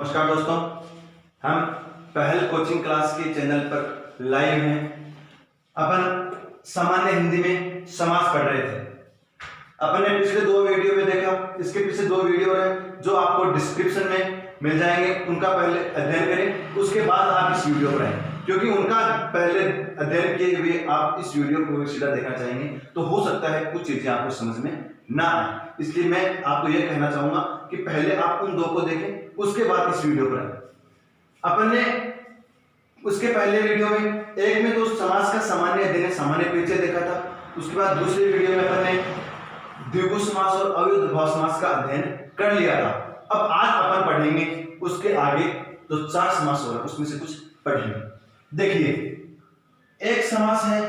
नमस्कार दोस्तों, हम पहल कोचिंग क्लास के चैनल पर लाइव हैं। अपन सामान्य हिंदी में समास पढ़ रहे थे। अपन ने पिछले 2 वीडियो में देखा, इसके पीछे 2 वीडियो है जो आपको डिस्क्रिप्शन में मिल जाएंगे। उनका पहले अध्ययन करें, उसके बाद आप इस वीडियो पर आए, क्योंकि उनका पहले अध्ययन किए हुए आप इस वीडियो को सीधा देखना चाहेंगे तो हो सकता है कुछ चीजें आपको समझ में ना आए। इसलिए मैं आपको यह कहना चाहूंगा कि पहले आप उन 2 को देखें, उसके बाद इस वीडियो पर आए। अपन ने उसके पहले वीडियो में एक में तो समास का सामान्य अध्ययन, सामान्य परिचय देखा था। उसके बाद दूसरे वीडियो में अपन ने द्विगु समास और अव्ययभाव समास का अध्ययन कर लिया था। अब आज अपन पढ़ेंगे उसके आगे जो 4 समास हो रहे उसमें से कुछ पढ़ेंगे। देखिए, एक समास है,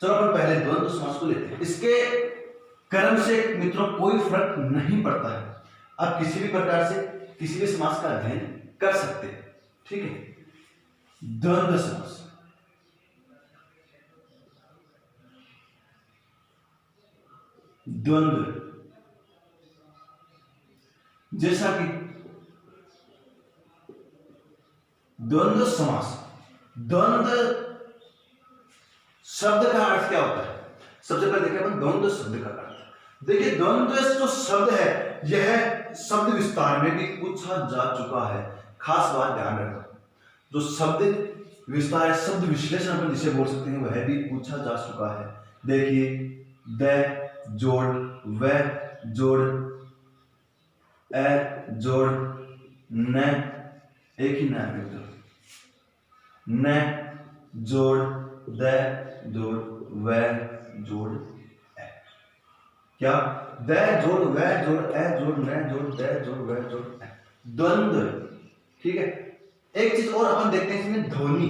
चलो अपन पहले द्वंद्व समास को लेते हैं। इसके क्रम से मित्रों कोई फर्क नहीं पड़ता है, आप किसी भी प्रकार से किसी भी समास का अध्ययन कर सकते हैं। ठीक है, द्वंद्व समास, द्वंद्व, जैसा कि द्वंद्व समास, द्वंद्व शब्द का अर्थ क्या होता है? सबसे पहले देखिए अपन द्वंद्व शब्द का अर्थ। देखिए, द्वंद्व जो शब्द है यह शब्द विस्तार में भी पूछा जा चुका है। खास बात ध्यान रखना, जो शब्द विस्तार है, शब्द विश्लेषण अपन जिसे बोल सकते हैं, वह भी पूछा जा चुका है। देखिए, द जोड़, वह जोड़, ए जोड़, न, एक ही न, न जोड़, द जोड़, वह जोड़, ए। क्या? द जोड़, वह जोड़, ए जोड़, न जोड़, द जोड़, वह जोड़, ए। द्वंद्व। ठीक है, एक चीज और अपन देखते हैं इसमें, ध्वनि।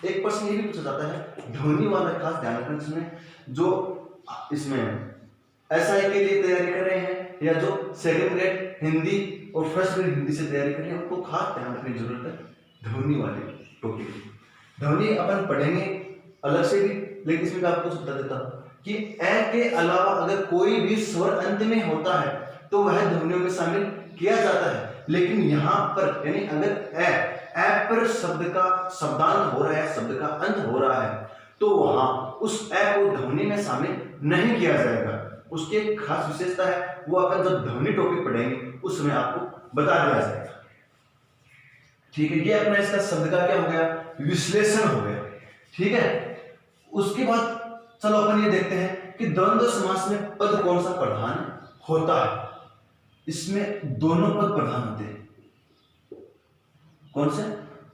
एक प्रश्न ये भी पूछा जाता है ध्वनि वाला, खास ध्यान रखना। इसमें जो इसमें एसआई के लिए तैयारी कर रहे हैं या जो सेकंड ग्रेड हिंदी और फर्स्ट ग्रेड हिंदी से तैयारी कर रहे हैं, उनको खास ध्यान रखने की जरूरत है ध्वनि वाले टॉपिक। ध्वनि अपन पढ़ेंगे अलग से भी, लेकिन इसमें आपको बता देता हूं कि ए के अलावा अगर कोई भी स्वर अंत में होता है तो वह ध्वनियों में शामिल किया जाता है। लेकिन यहां पर यानी अगर ए पर शब्द का शब्दांत हो रहा है, शब्द का अंत हो रहा है, तो वहां उस ए को ध्वनि में शामिल नहीं किया जाएगा। उसकी एक खास विशेषता है, वो अपन जब ध्वनि टॉपिक पढ़ेंगे उस समय आपको बता दिया जाएगा। ठीक है, ये अपना इसका शब्द का क्या हो गया, विश्लेषण हो गया। ठीक है, उसके बाद चलो अपन ये देखते हैं कि द्वंद्व समास में पद कौन सा प्रधान होता है। इसमें दोनों पद प्रधान होते हैं। कौन से?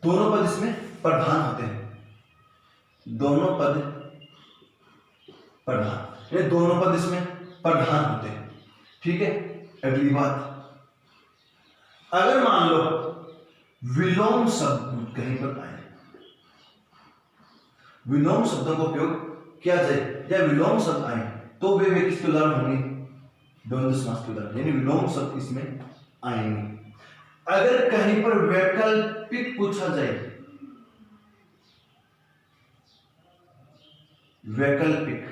दोनों पद इसमें प्रधान होते हैं। दोनों पद प्रधान, ये दोनों पद इसमें प्रधान होते हैं। ठीक है, अगली बात, अगर मान लो विलोम शब्द कहीं पर आए, विलोम शब्दों का उपयोग किया जाए या विलोम शब्द आए, तो वे किसके उदाहरण होंगे? द्वंद्व समास के उदाहरण, यानी विलोम शब्द इसमें आएंगे। अगर कहीं पर वैकल्पिक पूछा जाए, वैकल्पिक,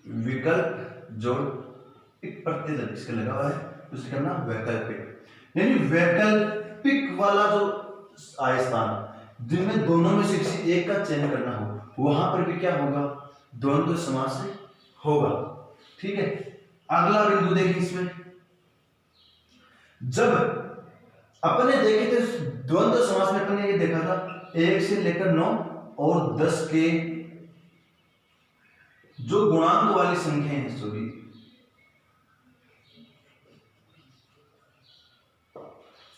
विकल्प जोड़ एक प्रत्यय जब इसके लगा हुआ है तो उसे करना वैकल्पिक, यानी वैकल्पिक वाला जो आए स्थान जिनमें दोनों में से किसी एक का चयन करना हो, वहां पर भी क्या होगा? द्वंद्व समास होगा। ठीक है, अगला बिंदु देखिए, इसमें जब अपने देखे थे द्वंद्व समास में, अपने ये देखा था 1 से लेकर 9 और 10 के जो गुणांक वाली संख्या है, सॉरी,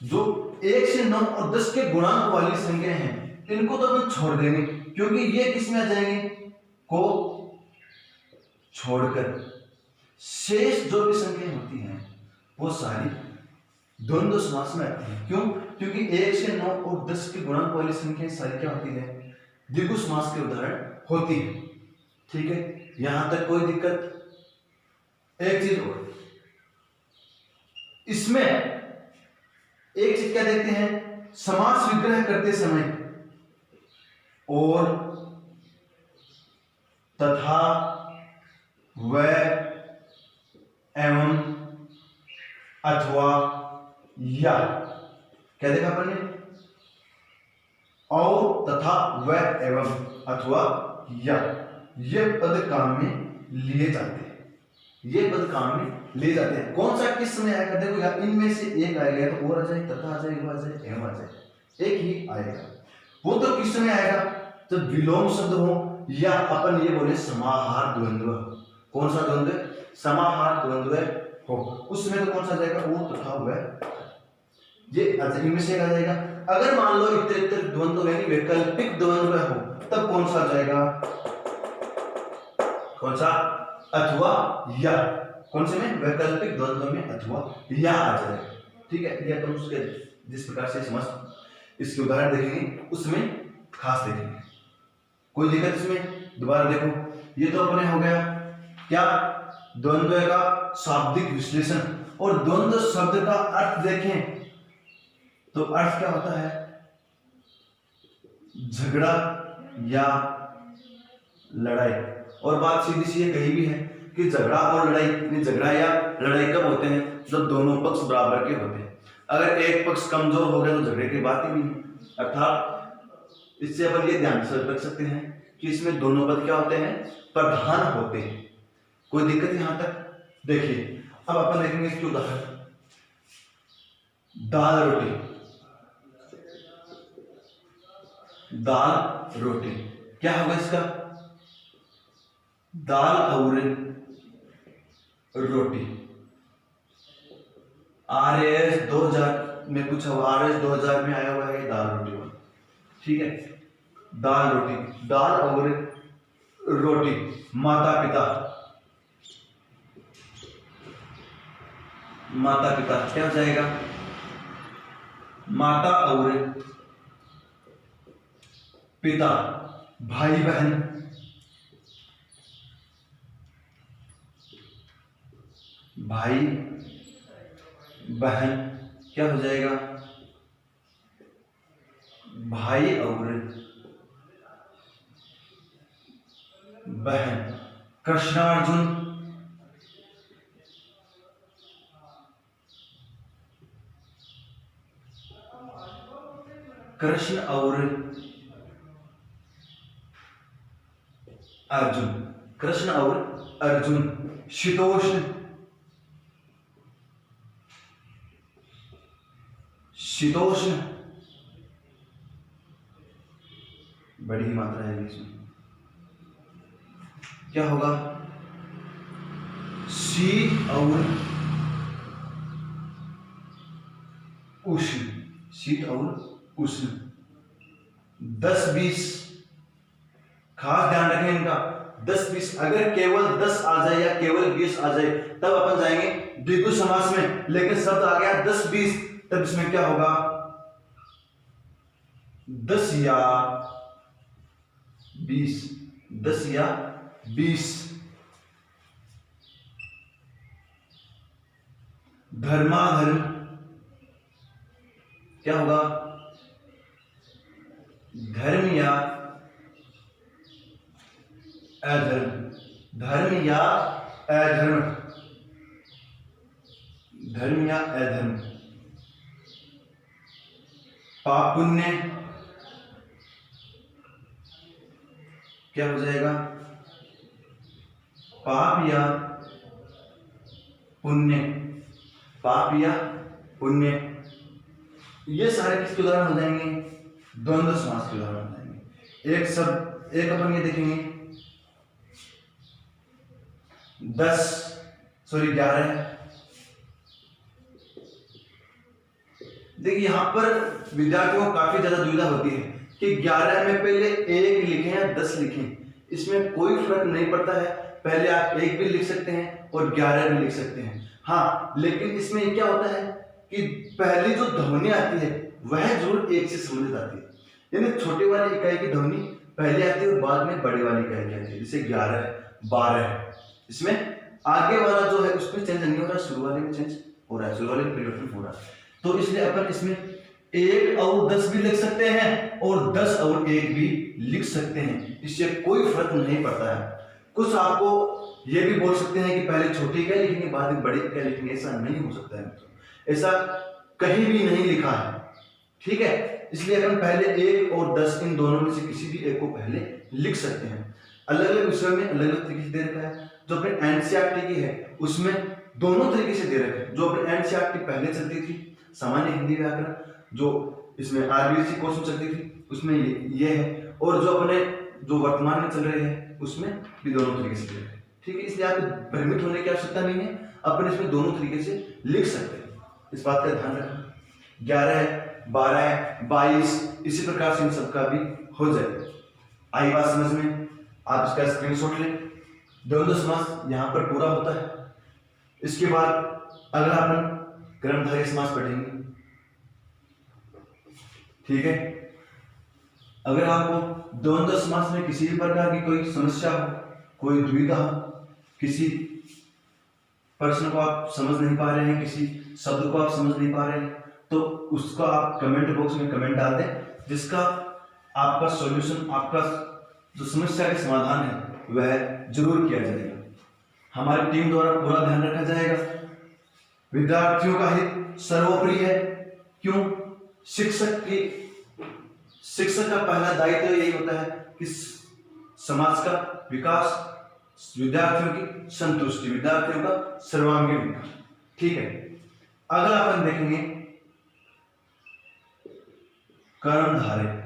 जो 1 से 9 और 10 के गुणांक वाली संख्या हैं, इनको तो हम छोड़ देंगे, क्योंकि ये किसमें आ जाएंगे? को छोड़कर शेष जो भी संख्याएं होती हैं वो सारी द्वंद्व समास में आती हैं। क्यों? क्योंकि 1 से 9 और 10 के गुणांक वाली संख्याएं सारी क्या होती है? द्विगु समास के उदाहरण होती है। ठीक है, यहां तक कोई दिक्कत? एक चीज और, इसमें एक चीज क्या देखते हैं, समास विग्रह करते समय और तथा, व, अथवा या, क्या देखा अपन ने, और तथा व एवं अथवा या, ये पद काम में लिए जाते हैं, ये पद काम में लिए जाते हैं। कौन सा किस समय आएगा, देखो यार इनमें से एक आएगा तो और आ जाए, तथा आ जाएगा, आ जाए, एवं आ जाए, एक ही आएगा। वो तो किस समय आएगा, जब विलोम शब्द हो या अपन ये बोले समाहार द्वंद्व। कौन सा द्वंद्व, समाहार द्वंद्व हो, उसमें तो कौन सा जाएगा, वो तथा वह, ये इनमें से आ जाएगा। अगर मान लो इतर द्वंद्व यानी वैकल्पिक द्वंद्व हो, तब कौन सा जाएगा, कौन सा, अथवा या। कौन से में, वैकल्पिक द्वंद्व में अथवा या आ जाएगा। ठीक है, ये अपन उसके जिस प्रकार से समझ इसके उदाहरण देखेंगे उसमें खास देखेंगे, कोई दिक्कत इसमें। दोबारा देखो, ये तो अपने हो गया क्या, द्वंद्व का शाब्दिक विश्लेषण। और द्वंद्व शब्द का अर्थ देखें तो अर्थ क्या होता है, झगड़ा या लड़ाई। और बात सीधी सी कही भी है कि झगड़ा और लड़ाई, झगड़ा या लड़ाई कब होते हैं, जब दोनों पक्ष बराबर के होते हैं। अगर एक पक्ष कमजोर हो गया तो झगड़े की बात ही नहीं है। अर्थात इससे अपन ये ध्यान से रख सकते हैं कि इसमें दोनों पद क्या होते हैं, प्रधान होते हैं। कोई दिक्कत यहां तक, देखिए अब अपन देखेंगे इसके उदाहरण। दाल रोटी, दाल रोटी क्या होगा इसका, दाल और रोटी। RAS 2000 में पूछा हुआ, RAS 2000 में आया हुआ है दाल रोटी वाला। ठीक है, दाल रोटी, दाल और रोटी। माता पिता, माता पिता क्या हो जाएगा, माता और पिता। भाई बहन, भाई बहन क्या हो जाएगा, भाई और बहन। कृष्णार्जुन, कृष्ण और अर्जुन, कृष्ण और अर्जुन। शीतोष्ण, शीतोष्ण बड़ी ही मात्रा है इसमें, क्या होगा, शीत और उष्ण, शीत और उष्ण। 10-20 खास ध्यान रखें इनका, 10-20। अगर केवल 10 आ जाए या केवल 20 आ जाए तब अपन जाएंगे द्विगु समास में, लेकिन शब्द आ गया 10-20 तब इसमें क्या होगा, 10 या 20, 10 या 20। धर्माधर्म क्या होगा, धर्म या अधर्म, धर्म या अधर्म, धर्म या अधर्म। पाप पुण्य क्या हो जाएगा, पाप या पुण्य, पाप या पुण्य। ये सारे किसके उदाहरण हो जाएंगे, द्वंद्व समास के उदाहरण हो जाएंगे। एक शब्द, एक अपन ये देखेंगे 11। देखिए यहां पर विद्यार्थियों को काफी ज्यादा दुविधा होती है कि 11 में पहले 1 लिखें या 10 लिखें, इसमें कोई फर्क नहीं पड़ता है। पहले आप 1 भी लिख सकते हैं और 11 भी लिख सकते हैं। हाँ, लेकिन इसमें क्या होता है कि पहली जो ध्वनि आती है वह जरूर 1 से संबंधित आती है, यानी छोटे वाली इकाई की ध्वनि पहले आती है और बाद में बड़े वाली इकाई की आती है। जैसे 11 है, 12 है, इसमें आगे वाला जो है उसमें चेंज नहीं हो रहा, शुरू वाले में चेंज हो रहा है, शुरू वाले में परिवर्तन हो रहा है। तो इसलिए अपन इसमें 1 और 10 भी लिख सकते हैं और 10 और 1 भी लिख सकते हैं, इससे कोई फर्क नहीं पड़ता है। कुछ आपको ये भी बोल सकते हैं कि पहले छोटी इकाई लिखेंगे बाद में बड़ी इकाई लिखेंगे, ऐसा नहीं हो सकता है। ऐसा कहीं भी नहीं लिखा है, ठीक है। इसलिए अपन पहले 1 और 10 इन दोनों में से किसी भी एक को पहले लिख सकते हैं। अलग अलग विषयों में अलग अलग तरीके से दे रखा है। जो अपने एनसीईआरटी की है उसमें दोनों तरीके से दे रखा है। जो अपने एनसीईआरटी पहले चलती थी सामान्य हिंदी व्याकरण, जो इसमें आरबीएससी कोर्स में चलती थी उसमें ये है, और जो अपने जो वर्तमान में चल रहे हैं उसमें भी दोनों तरीके से दे रहे हैं, ठीक है। इसलिए आपको भ्रमित होने की आवश्यकता नहीं है, अपन इसमें दोनों तरीके से लिख सकते हैं, इस बात का ध्यान रखना। 11 है, 12 है, 22 इसी प्रकार से इन सबका भी हो जाए। आई बात समझ में? आप इसका स्क्रीनशॉट लें। द्वंद्व समास यहाँ पर पूरा होता है। इसके बाद अगला अपन कर्मधारय समास पढ़ेंगे, ठीक है। अगर आपको द्वंद्व समास में किसी भी प्रकार की कोई समस्या हो, कोई दुविधा हो, किसी प्रश्न को आप समझ नहीं पा रहे हैं, किसी शब्द को आप समझ नहीं पा रहे हैं, तो उसको आप कमेंट बॉक्स में कमेंट डाल दें, जिसका आपका सॉल्यूशन, आपका जो समस्या का समाधान है वह जरूर किया जाएगा। हमारी टीम द्वारा पूरा ध्यान रखा जाएगा। विद्यार्थियों का हित सर्वोपरि है। क्यों? शिक्षक का पहला दायित्व यही होता है कि समाज का विकास, विद्यार्थियों की संतुष्टि, विद्यार्थियों का सर्वांगीण विकास, ठीक है। अगला अपन देखेंगे कर्मधारय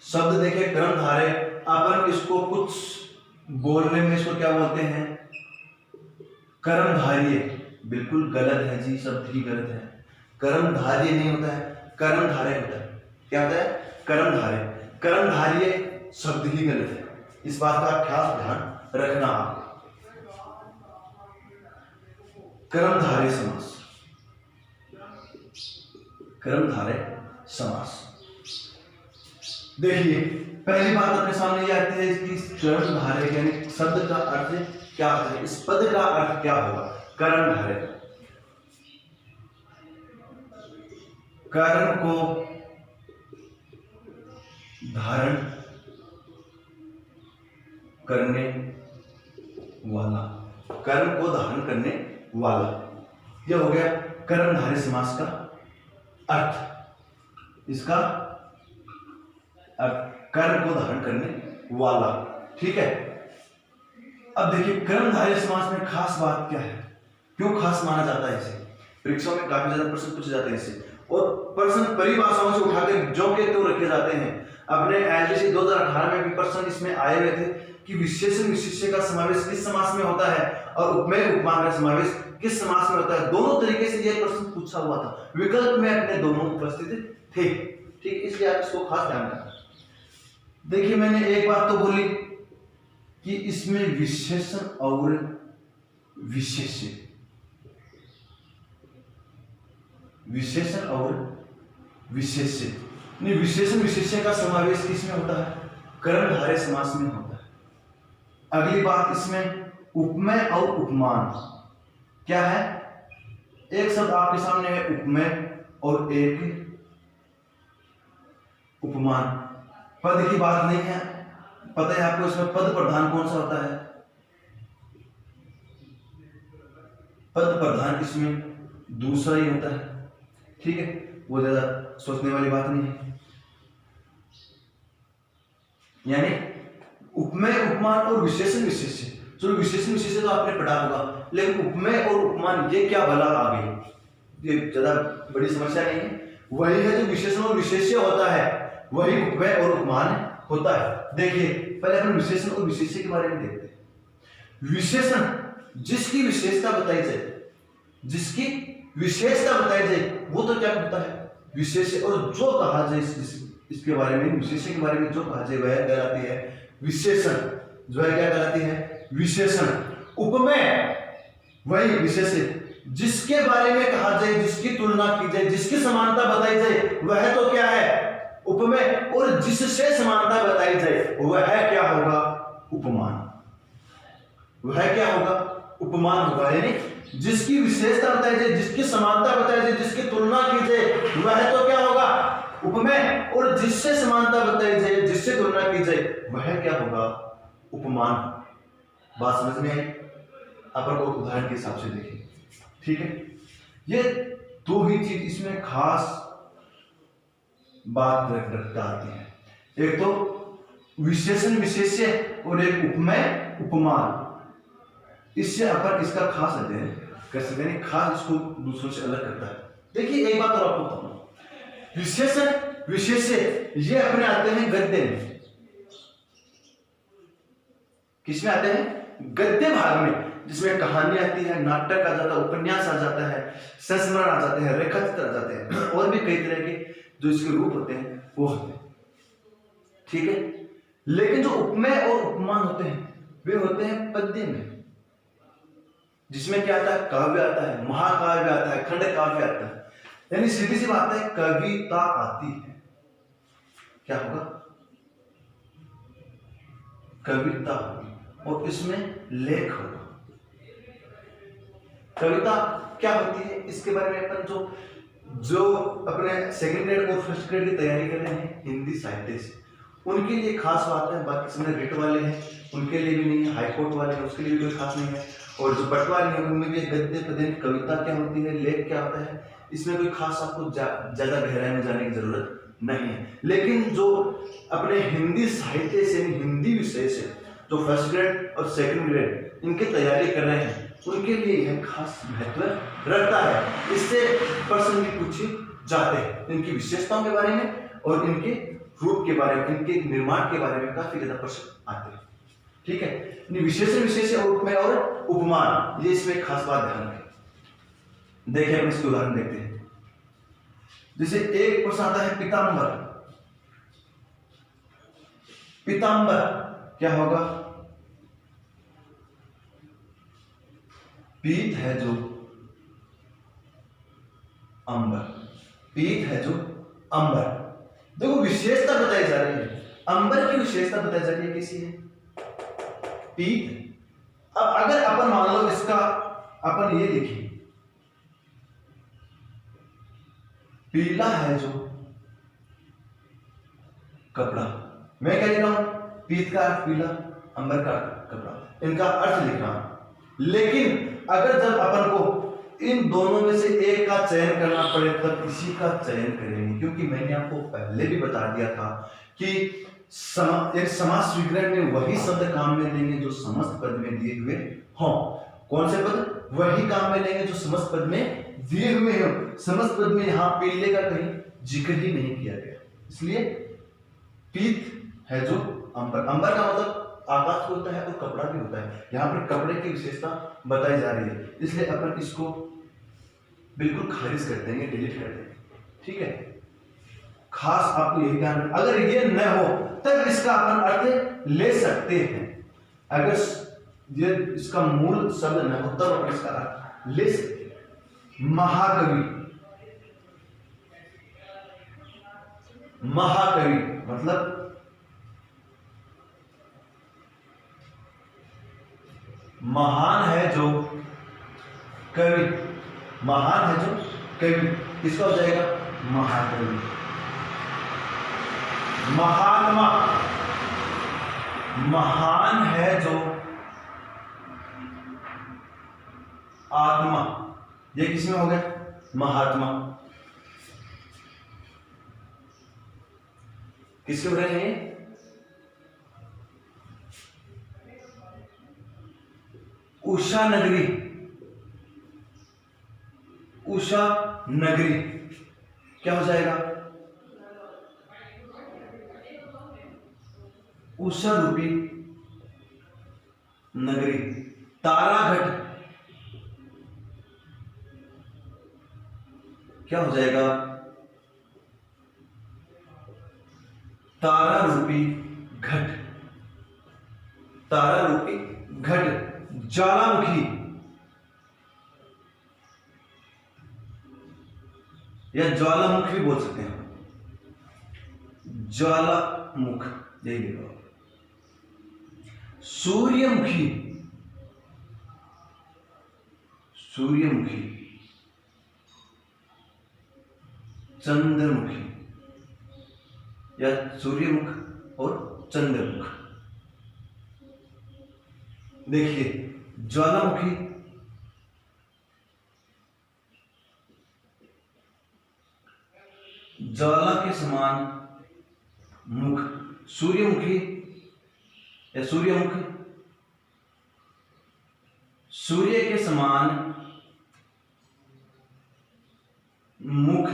शब्द। देखिए कर्मधारय, अपन इसको कुछ बोलने में इसको क्या बोलते हैं? कर्मधार्य। बिल्कुल गलत है जी, शब्द ही गलत है। कर्मधार्य नहीं होता है, कर्मधारय होता है। क्या होता है? कर्मधारय। कर्मधार्य शब्द ही गलत है, इस बात का खास ध्यान रखना आप। कर्मधारय समास, कर्मधारय समास। देखिए पहली बात अपने सामने ये आती है कि कर्मधारय यानी शब्द का अर्थ क्या होता है, इस पद का अर्थ क्या होगा? कर्मधारय, कर्म को धारण करने वाला, कर्म को धारण करने वाला, यह हो गया कर्मधारय समास का अर्थ। इसका अर्थ कर्म को धारण करने वाला, ठीक है। अब देखिए कर्मधारय समास में खास बात क्या है, क्यों खास माना जाता है इसे? परीक्षाओं में काफी ज्यादा प्रश्न पूछे जाते हैं इससे, और प्रश्न परिभाषाओं से उठाकर जो के तो रखे जाते हैं। अपने एलजीसी 2018 में भी प्रश्न इसमें आए हुए थे कि विशेषण विशेष्य का समावेश किस समास में होता है और उपमेय उपमान का समावेश किस समास में होता है। दोनों तरीके से यह प्रश्न पूछा हुआ था, विकल्प में अपने दोनों उपस्थित थे, ठीक। इसलिए आप इसको खास ध्यान रखें। देखिए मैंने एक बात तो बोली कि इसमें विशेषण और विशेष्य, विशेषण और विशेष्य, विशेषण विशेष्य का समावेश किसमें होता है? कर्मधारय समास में होता है। अगली बात इसमें उपमेय और उपमान क्या है? एक शब्द आपके सामने है उपमेय और एक उपमान। पद की बात नहीं है, पता है आपको इसमें पद प्रधान कौन सा होता है? पद प्रधान इसमें दूसरा ही होता है, ठीक है। वो ज्यादा सोचने वाली बात नहीं है। यानी उपमेय उपमान और विशेषण विशेष्य, चलो विशेषण विशेष्य तो आपने पढ़ा होगा, लेकिन उपमेय और उपमान ये क्या भला आ गई, ये ज्यादा बड़ी समस्या नहीं है। वही है जो विशेषण और विशेष्य होता है, वही उपमेय और उपमान होता है। देखिए पहले अपन विशेषण और विशेष्य के बारे में देखते हैं। विशेषण जिसकी विशेषता बताई जाए, जिसकी विशेषता बताई जाए वो तो क्या होता है? विशेष्य। और जो कहा जाए इसके बारे में, विशेष्य के बारे में जो कहा जाए वह कहलाती है विशेषण। जो है क्या कहलाती है? विशेषण। उपमेय वही विशेष्य जिसके बारे में कहा जाए, जिसकी तुलना की जाए, जिसकी समानता बताई जाए वह तो क्या है? उपमेय। और जिससे समानता बताई जाए वह क्या होगा? उपमान। वह क्या होगा? उपमान होगा। यानी जिसकी विशेषता बताई जाए, जिसकी समानता बताई जाए, जिसकी तुलना की जाए वह तो क्या होगा? उपमेय। और जिससे समानता बताई जाए, जिससे तुलना की जाए वह क्या होगा? उपमान। बात समझ में आई? अपन को उदाहरण के हिसाब से देखें, ठीक है। ये दो ही चीज इसमें खास बात डालती है, एक तो विशेषण विशेष्य और एक उपमेय उपमान। इससे अपन इसका खास अध्ययन कर सकते हैं, खास इसको दूसरों से अलग करता है। देखिए एक बात और आपको बताऊं, विशेषण विशेष्य ये अपने आते हैं गद्य में। किसमें आते हैं? गद्य भाग में, जिसमें कहानी आती है, नाटक आ जाता है, उपन्यास आ जाता है, संस्मरण आ जाते हैं, रेखाचित्र आ जाते हैं, और भी कई तरह के जो इसके रूप होते हैं वो होते हैं। ठीक है, लेकिन जो उपमेय और उपमान होते हैं वे होते हैं पद्य में, जिसमें क्या आता है? काव्य आता है, महाकाव्य आता है, खंड काव्य आता है। यानी सीधी सी बात है, कविता आती है। क्या होगा? कविता होगी और इसमें लेख होगा। कविता क्या होती है इसके बारे में अपन जो अपने सेकंड ग्रेड और फर्स्ट ग्रेड की तैयारी कर रहे हैं हिंदी साहित्य से, उनके लिए खास बात है। बाकी समय रिट वाले हैं उनके लिए भी नहीं है, हाई कोर्ट वाले हैं उसके लिए भी कोई खास नहीं है, और जो पटवारी है उनमें भी गद्य पद्य कविता क्या होती है, लेख क्या होता है, इसमें कोई खास आपको ज्यादा गहराई में जाने की जरूरत नहीं है। लेकिन जो अपने हिंदी साहित्य से, हिंदी विषय से जो फर्स्ट ग्रेड और सेकंड ग्रेड इनकी तैयारी कर रहे हैं उनके लिए यह खास महत्व रखता है। इससे प्रश्न भी पूछे जाते हैं इनकी विशेषताओं के बारे में और इनके रूप के बारे में, इनके निर्माण के बारे में काफी ज्यादा प्रश्न आते हैं। ठीक है, विशेषण विशेष्य और उपमेय और उपमान, ये इसमें खास बात ध्यान रखें। देखिए हम इसके उदाहरण देखते हैं। जैसे एक प्रश्न आता है पीतांबर। पीतांबर क्या होगा? पीत है जो अंबर, पीत है जो अंबर। देखो विशेषता बताई जा रही है, अंबर की विशेषता बताई जा रही है किसी है? पीत। अब अगर अपन मान लो इसका अपन ये लिखें, पीला है जो कपड़ा। मैं क्या लिख रहा हूं? पीत का अर्थ पीला, अंबर का कपड़ा, इनका अर्थ लिख रहा हूं। लेकिन अगर जब अपन को इन दोनों में से एक का चयन करना पड़े तब इसी का चयन करेंगे, क्योंकि मैंने आपको पहले भी बता दिया था कि एक समास विग्रह में वही शब्द काम में लेंगे जो समस्त पद में दिए हुए हों। कौन से पद? वही काम में लेंगे जो समस्त पद में दिए हुए हों। समस्त पद में यहां पीले का कहीं जिक्र ही नहीं किया गया, इसलिए पीत है जो अंबर। अंबर का मतलब आकाश होता है और कपड़ा भी होता है। यहाँ पर कपड़े की विशेषता बताई जा रही है, इसलिए अपन इसको बिल्कुल खारिज कर देंगे, डिलीट कर देंगे। ठीक है, खास आपको यही ध्यान रखना, अगर ये न हो तब इसका अपन अर्थ ले सकते हैं। अगर ये इसका मूल शब्द न हो तब अपन इसका अर्थ ले सकते हैं। महाकवि, महाकवि मतलब महान है जो कवि, महान है जो कवि, किसका हो जाएगा? महाकवि। महात्मा, महान है जो आत्मा, ये किसमें हो गया? महात्मा। किसके हो रहे हैं? उषा नगरी, उषा नगरी क्या हो जाएगा? उषा रूपी नगरी। तारागढ़ क्या हो जाएगा? तारा रूपी घट, तारा रूपी घट। ज्वालामुखी या ज्वालामुख भी बोल सकते हैं, ज्वालामुख यही लिखो। सूर्यमुखी, सूर्यमुखी। चंद्रमुखी या सूर्यमुख और चंद्रमुख। देखिए ज्वालामुखी ज्वाला के समान मुख, सूर्यमुखी या सूर्यमुख, सूर्य के समान मुख,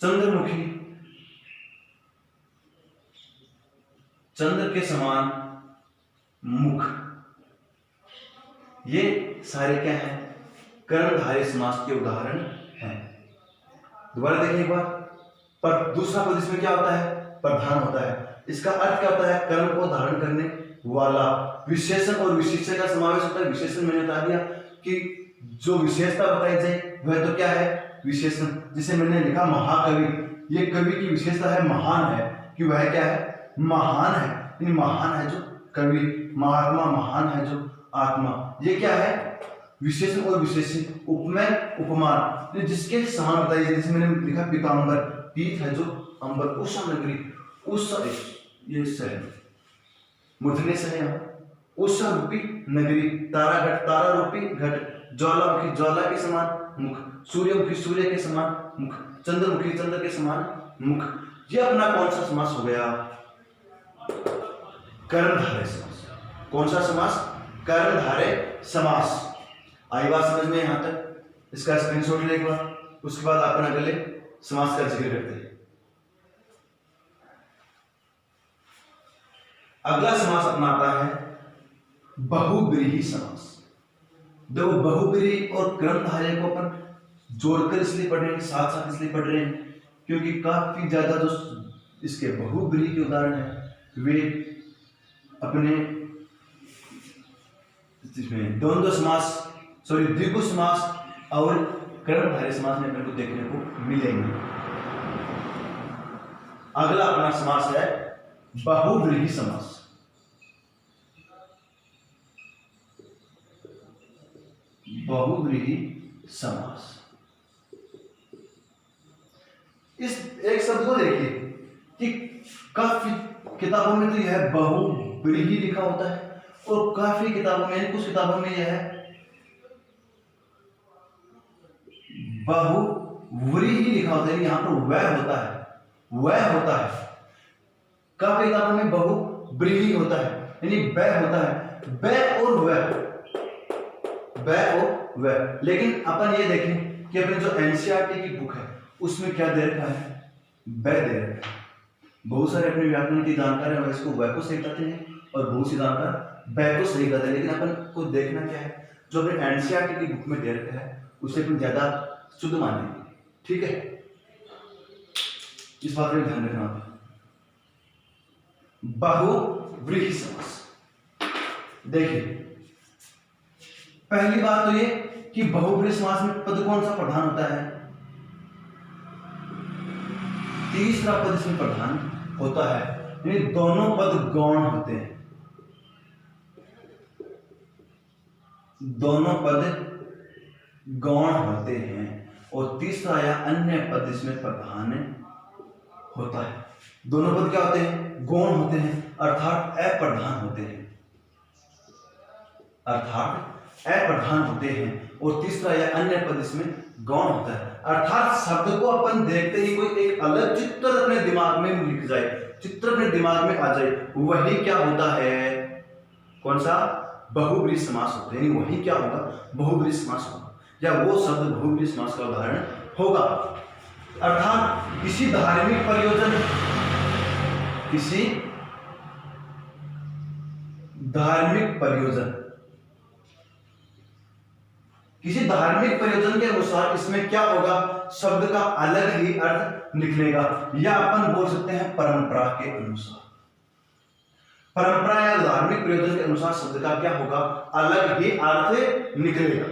चंद्रमुखी, चंद्र के समान मुख। ये सारे क्या है? कर्मधारय समास के उदाहरण हैं। दोबारा देखिए एक बार। पर दूसरा पद इसमें क्या होता है? प्रधान होता है। इसका अर्थ क्या होता है? कर्म को धारण करने वाला। विशेषण और विशेष्य का समावेश होता है। विशेषण मैंने बता दिया कि जो विशेषता बताई जाए वह तो क्या है? विशेषण। जिसे मैंने लिखा महाकवि, ये कवि की विशेषता है, महान है, कि वह क्या है? महान है। यानी महान है जो कवि, महात्मा महान है जो आत्मा। ये क्या है? विशेषण और विशेषण। उपमेय उपमान, जिसके समान बताइए, जैसे मैंने लिखा पीताम्बर, पीत है जो अंबर, उषा नगरी, उषा ये शहर, मूर्धन्य से है, उषा रूपी नगरी, तारा घट, तारा रूपी घट, ज्वालामुखी, ज्वाला के समान मुख, सूर्यमुखी, सूर्य के समान मुख, चंद्रमुखी, चंद्र के समान मुख। ये अपना कौन सा समास हो गया? कर्मधारय समास। कौन सा समास? कर्मधारय समास। आई बात समझ में यहां तक? इसका स्क्रीनशॉट ले एक बार, उसके बाद अपन अगले समास का जिक्र करते हैं। अगला समास अपना आता है बहुब्रीहि समास। दो बहुब्रीहि और कर्मधारय को अपन जोड़कर इसलिए पढ़ रहे हैं, साथ साथ इसलिए पढ़ रहे हैं क्योंकि काफी ज्यादा जो इसके बहुब्रीहि के उदाहरण है वे अपने इसमें द्वंद्व समास, सॉरी द्विगु समास और कर्मधारय समास में अपने को देखने को मिलेंगे। अगला अपना समास है बहुब्रीहि समास। बहुब्रीहि समास। इस एक शब्द को देखिए कि काफी किताबों में तो यह बहुब्रीहि लिखा होता है और काफी किताबों में, कुछ किताबों में यह है बहुव्रीहि लिखा होता है। यहां पर वह होता है, वह होता है। काफी किताबों में बहुब्रीहि होता है, यानी वह होता है, वह और वह, वह और वह। लेकिन अपन ये देखें कि अपने जो एनसीईआरटी की बुक है उसमें क्या दे रखा है? वह दे रखा है। बहुत सारे अपने व्याकरण की जानकार है इसको वह को सही बताते हैं और बहुत सी जानकार वह को सही बताते हैं। लेकिन अपन को देखना क्या है? जो अपने एनसीईआरटी की बुक में दे रखा है उसे अपन ज्यादा शुद्ध मानेंगे। ठीक है, इस बात में ध्यान रखना। बहुव्रीहि समास देखिए, पहली बात तो ये कि बहुव्रीहि समास में पद कौन सा प्रधान होता है? तीसरा पद इसमें प्रधान होता है, यानी दोनों पद गौण होते हैं। दोनों पद गौण होते हैं और तीसरा या अन्य पद इसमें प्रधान होता है। दोनों पद क्या होते हैं? गौण होते हैं, अर्थात अप्रधान होते हैं, अर्थात अप्रधान होते हैं। और तीसरा या अन्य पद इसमें गौण होता है, अर्थात शब्द को अपन देखते ही कोई एक अलग चित्र अपने दिमाग में लिख जाए, चित्र अपने दिमाग में आ जाए, वही क्या होता है? कौन सा? बहुब्रीहि समास होता है। वही क्या होगा? बहुब्रीहि समास होगा, या वो शब्द बहुब्रीहि समास का उदाहरण होगा। अर्थात किसी धार्मिक प्रयोजन, किसी धार्मिक प्रयोजन, किसी धार्मिक प्रयोजन के अनुसार इसमें क्या होगा? शब्द का अलग ही अर्थ निकलेगा, या अपन बोल सकते हैं परंपरा के अनुसार। परंपरा या धार्मिक प्रयोजन के अनुसार शब्द का क्या होगा? अलग ही अर्थ निकलेगा।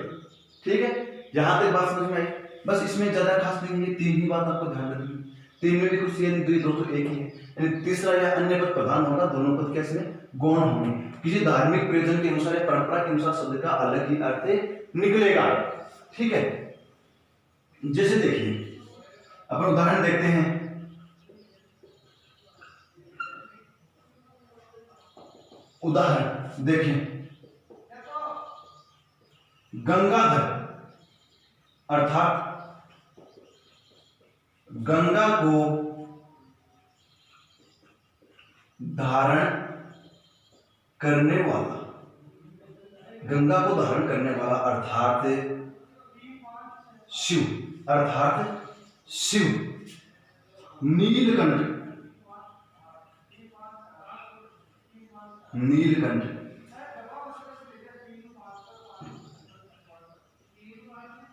ठीक है, यहां तक बात समझ में आई? बस इसमें ज्यादा खास नहीं है, तीन ही बात आपको ध्यान रखनी है। तीन में भी कुछ ये नहीं, दो तो एक ही है, यानी तीसरा या अन्य पद प्रधान होगा, दोनों पद कैसे? गौण होंगे। किसी धार्मिक प्रयोजन के अनुसार या परंपरा के अनुसार शब्द का अलग ही अर्थ निकलेगा। ठीक है, जैसे देखिए अपन उदाहरण देखते हैं। उदाहरण देखिए, गंगाधर अर्थात गंगा को धारण करने वाला, गंगा को धारण करने वाला अर्थात शिव, अर्थात शिव। नीलकंठ, नीलकंठ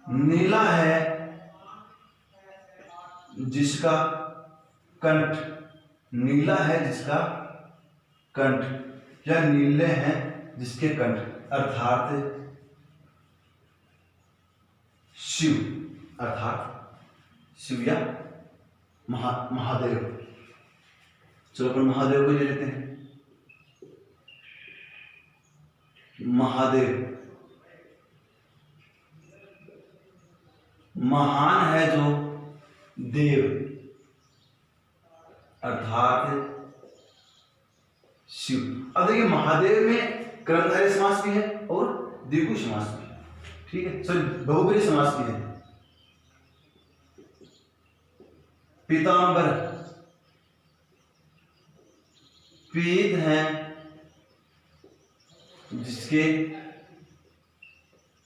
नीला है जिसका कंठ, नीला है जिसका कंठ, या नीले हैं जिसके कंठ, अर्थात शिव, अर्थात शिव या महादेव। चलो अपन महादेव को ले लेते हैं। महादेव महान है जो देव, अर्थात शिव। अब देखिए महादेव में कर्मधारय समास भी है और द्विगु समास भी है, ठीक है, सॉरी बहुब्रीहि समास भी है। पीतांबर पीत है जिसके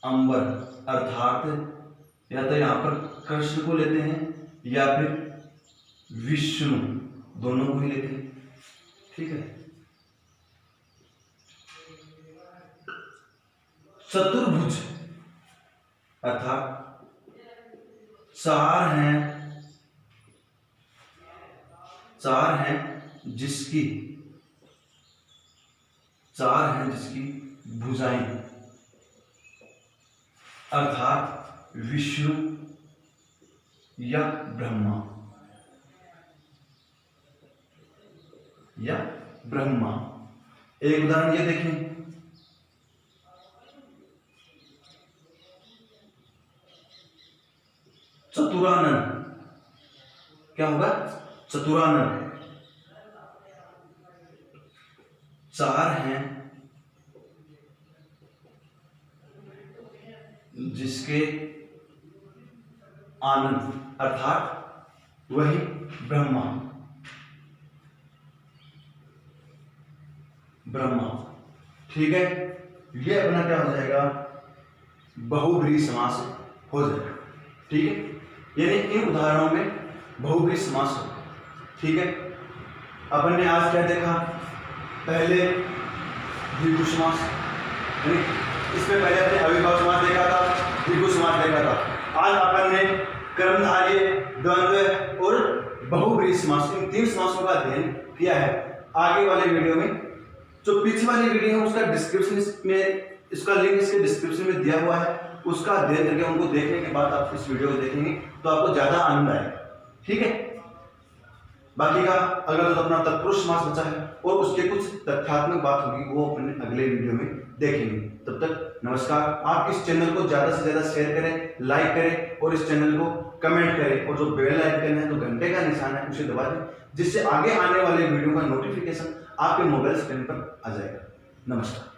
अंबर, अर्थात या तो यहां पर कृष्ण को लेते हैं या फिर विष्णु, दोनों को ही लेते हैं, ठीक है। चतुर्भुज अर्थात चार हैं जिसकी भुजाएं, अर्थात विष्णु या ब्रह्मा, एक उदाहरण ये देखें, चतुरानन, क्या होगा? चतुरानन, चार हैं जिसके आनंद, अर्थात वही ब्रह्मा, ठीक है। ये अपना क्या हो जाएगा? बहुब्रीहि समास हो जाएगा, ठीक है। यानी इन उदाहरणों में बहुब्रीहि समास होगा, ठीक है। अपन ने आज क्या देखा? पहले द्विगु समास, इसमें पहले अपने अविभाव समास देखा था, द्विगु समास देखा था। आज अपन ने कर्मधारय, द्वंद्व और बहुब्रीहि समास, इन तीन समासों का अध्ययन किया है। आगे वाले वीडियो में, जो पीछे वाली वीडियो है उसका डिस्क्रिप्शन में, इसका लिंक इसके डिस्क्रिप्शन में दिया हुआ है, उसका अध्ययन करके उनको देखने के बाद आप इस वीडियो को देखेंगे तो आपको ज्यादा आनंद आएगा, ठीक है। बाकी का अगला तो अपना तत्पुरुष समास बचा है और उसके कुछ तथ्यात्मक बात होगी, वो अपने अगले वीडियो में देखेंगे। तब तक नमस्कार। आप इस चैनल को ज्यादा से ज्यादा शेयर करें, लाइक करें और इस चैनल को कमेंट करें, और जो बेल आइकन है, जो घंटे का निशान है, उसे दबा दें, जिससे आगे आने वाले वीडियो का नोटिफिकेशन आपके मोबाइल स्क्रीन पर आ जाएगा। नमस्कार।